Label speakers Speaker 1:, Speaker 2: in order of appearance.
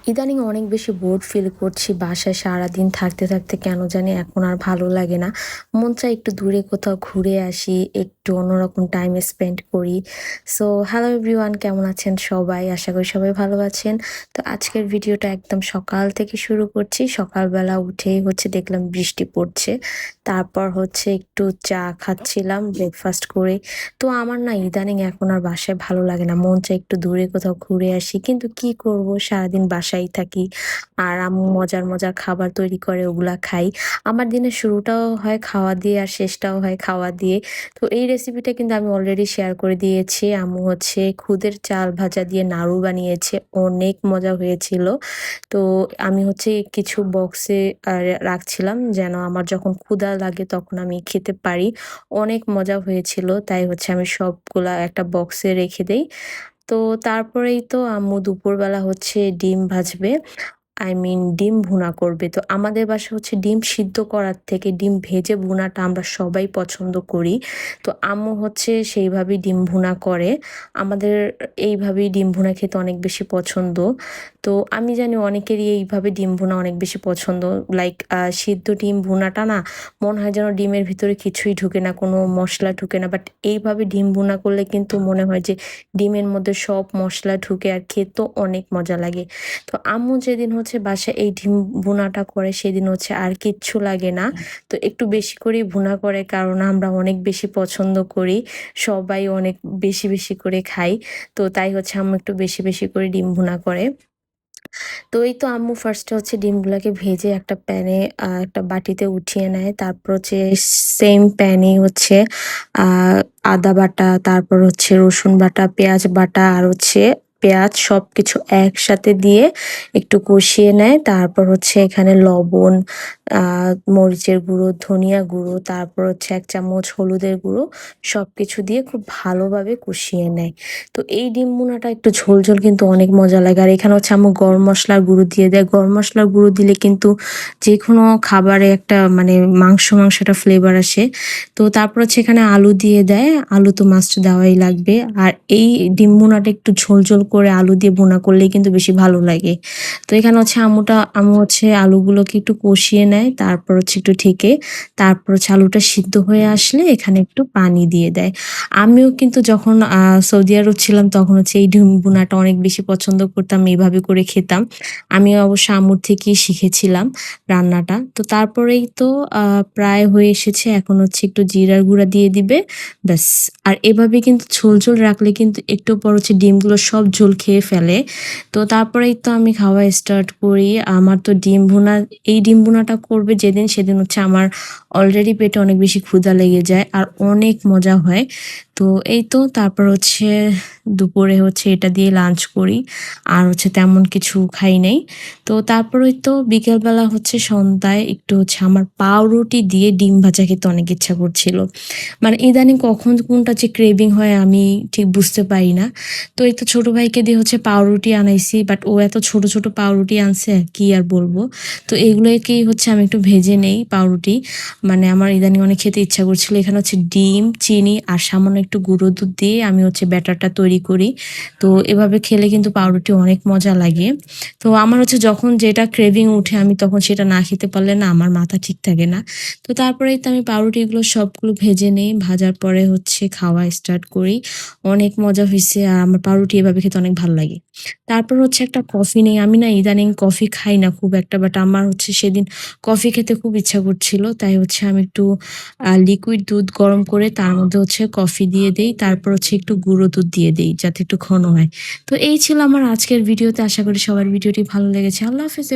Speaker 1: ইদানিং অনেক বেশি বোর্ড ফিল করছি। বাসায় সারাদিন থাকতে, থাকতে কেন জানি এখন আর ভালো লাগে না। মন চায় একটু দূরে কোথাও ঘুরে আসি, একটু অন্যরকম টাইম স্পেন্ড করি। সো হ্যালো এভরিওয়ান, কেমন আছেন সবাই? আশা করি সবাই ভালো আছেন। তো আজকের ভিডিওটা একদম সকাল থেকে শুরু করছি। সকালবেলা উঠেই দেখলাম বৃষ্টি পড়ছে। তারপর একটু চা খাচ্ছিলাম ব্রেকফাস্ট করে। তো আমার না ইদানিং এখন আর বাসায় ভালো লাগে না। মন চায় একটু দূরে কোথাও ঘুরে আসি। কিন্তু কি করব? সারাদিন বাসায় থাকি। আর আম্মু মজার, মজার খাবার তৈরি করে ওগুলা খাই। আমার দিনের শুরুটাও হয় খাওয়া দিয়ে আর শেষটাও হয় খাওয়া দিয়ে। তো এই রেসিপিটা কিন্তু আমি অলরেডি শেয়ার করে দিয়েছি। আম্মু খুদের চাল ভাজা দিয়ে নাড়ু বানিয়েছে। অনেক মজা হয়েছিল। তো আমি কিছু বক্সে রাখছিলাম যেন আমার যখন ক্ষুধা লাগে তখন আমি খেতে পারি। অনেক মজা হয়েছিল। তাই আমি সবগুলা একটা বক্সে রেখে দেই। তো তারপরেই তো আম্মু দুপুরবেলা ডিম ভাজবে। ডিম ভুনা করবে। তো আমাদের বাসায় ডিম সিদ্ধ করার থেকে ডিম ভেজে ভুনাটা আমরা সবাই পছন্দ করি। তো আম্মু সেইভাবেই ডিম ভুনা করে। আমাদের এইভাবেই ডিম ভুনা খেতে অনেক বেশি পছন্দ। তো আমি জানি অনেকেরই এইভাবে ডিম ভুনা অনেক বেশি পছন্দ। লাইক সিদ্ধ ডিম ভুনাটা না মনে হয় যেন ডিমের ভিতরে কিছুই ঢুকে না, কোনো মসলা ঢুকে না। বাট এইভাবে ডিম ভুনা করলে কিন্তু মনে হয় যে ডিমের মধ্যে সব মসলা ঢুকে আর খেতেও অনেক মজা লাগে। তো আম্মু যেদিন বাসায় এই ডিম ভুনাটা করে সেদিন আর কিচ্ছু লাগে না। তো একটু বেশি করেই ভুনা করে, কারণ আমরা অনেক বেশি পছন্দ করি। সবাই অনেক বেশি, বেশি করে খাই। তো তাই আম্মু একটু বেশি, বেশি করে ডিম ভুনা করে। তো এই তো আম্মু ফার্স্টে ডিমগুলাকে ভেজে একটা প্যানে একটা বাটিতে উঠিয়ে নেয়। তারপর সেম প্যানে আ আদা বাটা, তারপর রসুন বাটা, পেঁয়াজ বাটা আর পেঁয়াজ সবকিছু একসাথে দিয়ে একটু কষিয়ে নেয়। তারপর এখানে লবণ, আ মরিচের গুঁড়ো, ধনিয়া গুঁড়ো, তারপর ১ চামচ হলুদের গুঁড়ো সবকিছু দিয়ে খুব ভালোভাবে কষিয়ে নেয়। তো এই ডিম ভুনাটা একটু ঝোল, ঝোল কিন্তু অনেক মজা লাগে। আর এখানে আম্মু গরম মসলার গুঁড়ো দিয়ে দেয়। গরম মসলার গুঁড়ো দিলে কিন্তু যেকোনো খাবারে একটা মানে মাংস একটা ফ্লেভার আসে। তো তারপর এখানে আলু দিয়ে দেয়। আলু তো মাস্ট দেওয়াই লাগবে। আর এই ডিম ভুনাটা একটু ঝোল, ঝোল করে আলু দিয়ে ভুনা করলেই কিন্তু বেশি ভালো লাগে। তো এখানে আম্মু আলুগুলোকে একটু কষিয়ে নেয়। তারপর একটু ঢেকে, তারপর আলুটা সিদ্ধ হয়ে আসলে এখানে একটু পানি দিয়ে দেয়। আমিও কিন্তু যখন সৌদি আরব ছিলাম তখন এই ডিম ভুনাটা অনেক বেশি পছন্দ করতাম। এভাবে করে খেতাম। আমি অবশ্য আম্মুর থেকেই শিখেছিলাম রান্নাটা। তো তারপরেই তো আ প্রায় হয়ে এসেছে। এখন একটু জিরার গুঁড়া দিয়ে দিবে। ব্যাস! আর এভাবে কিন্তু ঝোল, ঝোল রাখলে কিন্তু একটু পর ডিমগুলো সব ঝোল খেয়ে ফেলে। তো তারপরেই তো আমি খাওয়া স্টার্ট করি। আমার তো এই ডিম ভুনাটা করবে যেদিন সেদিন আমার অলরেডি পেটে অনেক বেশি ক্ষুধা লেগে যায় আর অনেক মজা হয়। তো এই তো তারপর দুপুরে এটা দিয়ে লাঞ্চ করি। আর তেমন কিছু খাই নাই। তো তারপর ওই তো বিকেলবেলা সন্ধ্যায় একটু আমার পাউরুটি দিয়ে ডিম ভাজা খেতে অনেক ইচ্ছা করছিল। মানে ইদানিং কখন কোনটা যে ক্রেভিং হয় আমি ঠিক বুঝতে পারি না। তো এই তো ছোট ভাইকে দিয়ে পাউরুটি আনাইছি। বাট ও এত ছোট, ছোট পাউরুটি আনছে কি আর বলবো। তো এগুলোকেই আমি একটু ভেজে নেই পাউরুটি। মানে আমার ইদানিং অনেক খেতে ইচ্ছা করছিল। এখানে ডিম, চিনি আর সামান্য একটু গুঁড়ো দুধ দিয়ে আমি ব্যাটারটা তৈরি করি। তো এভাবে খেলে কিন্তু পাউরুটি অনেক মজা লাগে। তো আমার যখন যেটা ক্রেভিং উঠে আমি তখন সেটা না খেতে পারলে না আমার মাথা ঠিক থাকে না। তো তারপরেই তো আমি পাউরুটিগুলো সবগুলো ভেজে নেই। ভাজার পরে খাওয়া স্টার্ট করি। অনেক মজা হইছে আর আমার পাউরুটি এভাবে খেতে অনেক ভাল লাগে। তারপর একটা কফি নেই। আমি না ইদানিং কফি খাই না খুব একটা। বাট আমার সেদিন কফি খেতে খুব ইচ্ছা করছিল। তাই আমি একটু লিকুইড দুধ গরম করে তার মধ্যে কফি দিয়ে দেই। তারপর একটু গুঁড়ো দুধ দিয়ে দেই যাতে একটু ঘন হয়। তো এই ছিল আমার আজকের ভিডিওতে। আশা করি সবার ভিডিওটি ভালো লেগেছে। আল্লাহ হাফেজ।